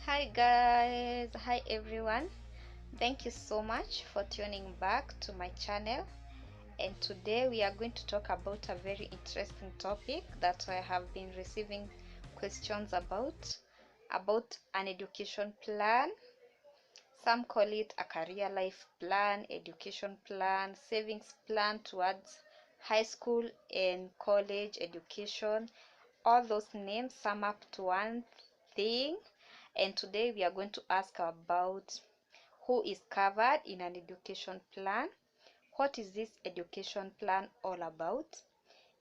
Hi guys, hi everyone. Thank you so much for tuning back to my channel, and today we are going to talk about a very interesting topic that I have been receiving questions about an education plan. Some call it a career life plan, education plan, savings plan towards high school and college education. All those names sum up to one thing, and today we are going to ask about who is covered in an education plan, what is this education plan all about,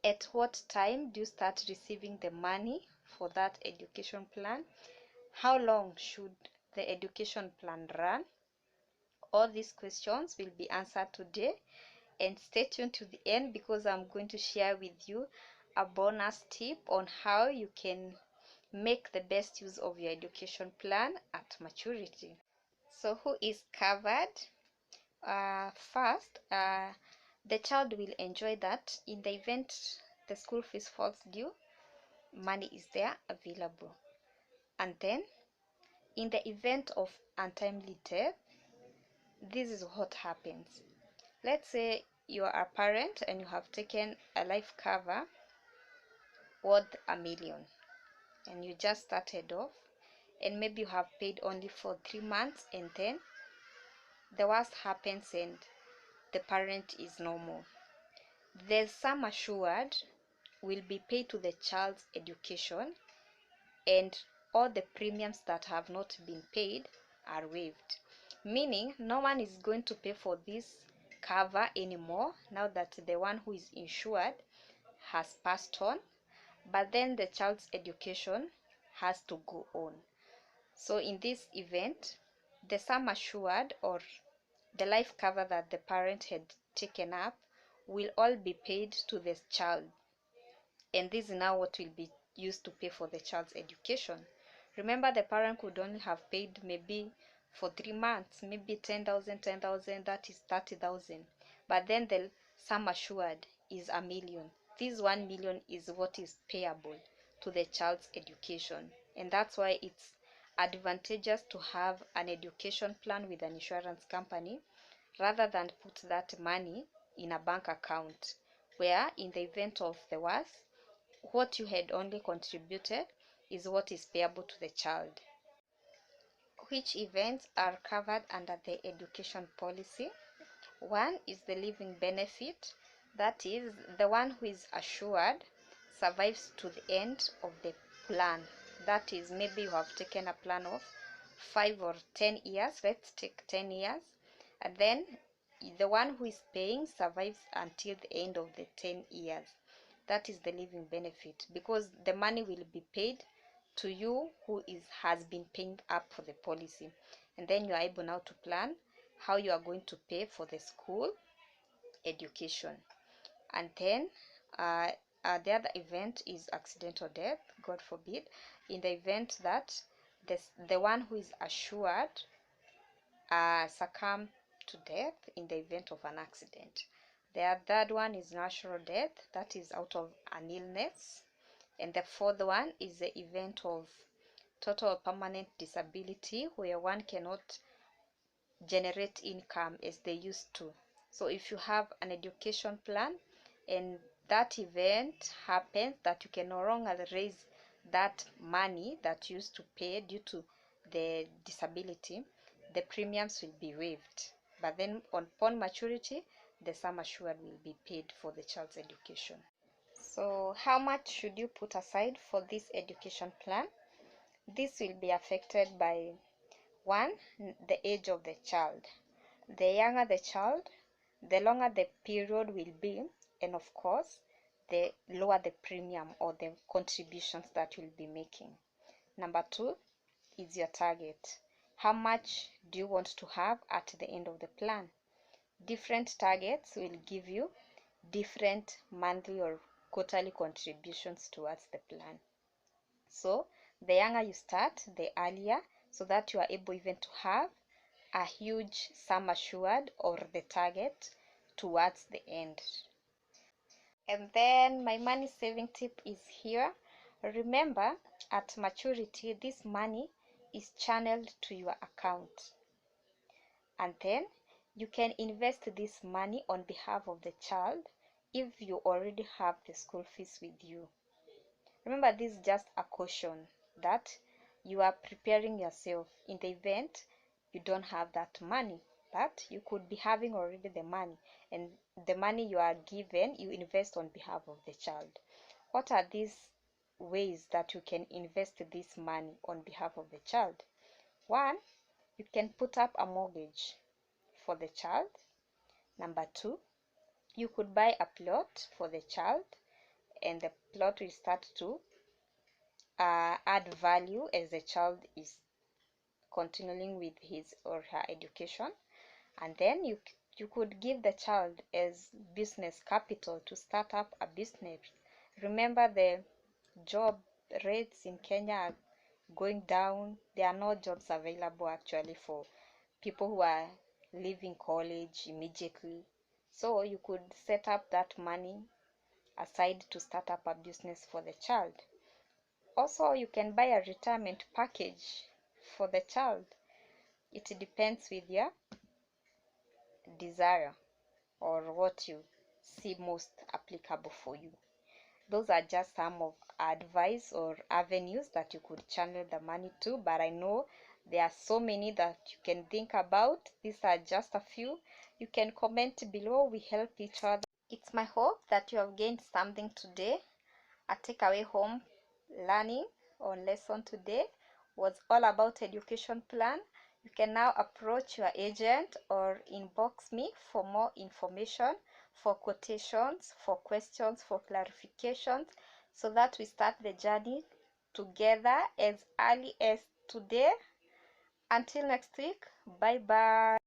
at what time do you start receiving the money for that education plan, how long should the education plan run. All these questions will be answered today, and stay tuned to the end because I'm going to share with you a bonus tip on how you can make the best use of your education plan at maturity. So who is covered? First, the child will enjoy that in the event the school fees falls due, money is there available. And then in the event of untimely death, this is what happens. Let's say you are a parent and you have taken a life cover worth 1 million, and you just started off, and maybe you have paid only for 3 months, and then the worst happens and the parent is no more. The sum assured will be paid to the child's education, and all the premiums that have not been paid are waived, meaning no one is going to pay for this cover anymore now that the one who is insured has passed on, but then the child's education has to go on. So in this event, the sum assured or the life cover that the parent had taken up will all be paid to the child, and this is now what will be used to pay for the child's education. Remember, the parent could only have paid maybe for 3 months, maybe 10,000, that is 30,000, but then the sum assured is 1 million. This 1 million is what is payable to the child's education, and that's why it's advantageous to have an education plan with an insurance company rather than put that money in a bank account, where in the event of the worst, what you had only contributed is what is payable to the child. Which events are covered under the education policy? One is the living benefit, that is, the one who is assured survives to the end of the plan. That is, maybe you have taken a plan of 5 or 10 years, let's take 10 years, and then the one who is paying survives until the end of the 10 years. That is the living benefit, because the money will be paid to you who has been paying up for the policy, and then you are able now to plan how you are going to pay for the school education. And then the other event is accidental death, God forbid. In the event that the one who is assured succumb to death in the event of an accident. The third one is natural death, that is out of an illness. And the fourth one is the event of total permanent disability, where one cannot generate income as they used to. So if you have an education plan and that event happens that you can no longer raise that money that you used to pay due to the disability, the premiums will be waived. But then upon maturity, the sum assured will be paid for the child's education. So how much should you put aside for this education plan? This will be affected by, one, the age of the child. The younger the child, the longer the period will be, and of course, the lower the premium or the contributions that you'll be making. Number two is your target. How much do you want to have at the end of the plan? Different targets will give you different monthly or quarterly contributions towards the plan. So the younger you start, the earlier, so that you are able even to have a huge sum assured or the target towards the end. And then my money saving tip is here. Remember, at maturity, this money is channeled to your account, and then you can invest this money on behalf of the child if you already have the school fees with you. Remember, this is just a caution that you are preparing yourself in the event you don't have that money, but you could be having already the money, and the money you are given you invest on behalf of the child. What are these ways that you can invest this money on behalf of the child? One, you can put up a mortgage for the child. Number two, you could buy a plot for the child, and the plot will start to add value as the child is continuing with his or her education. And then you could give the child as business capital to start up a business. Remember, the job rates in Kenya are going down. There are no jobs available actually for people who are leaving college immediately. So you could set up that money aside to start up a business for the child. Also, you can buy a retirement package for the child. It depends with your desire or what you see most applicable for you. Those are just some of advice or avenues that you could channel the money to, but I know there are so many that you can think about. These are just a few. You can comment below. We help each other. It's my hope that you have gained something today. A takeaway home learning or lesson today was all about education plan. You can now approach your agent or inbox me for more information, for quotations, for questions, for clarifications, so that we start the journey together as early as today. Until next week, bye bye.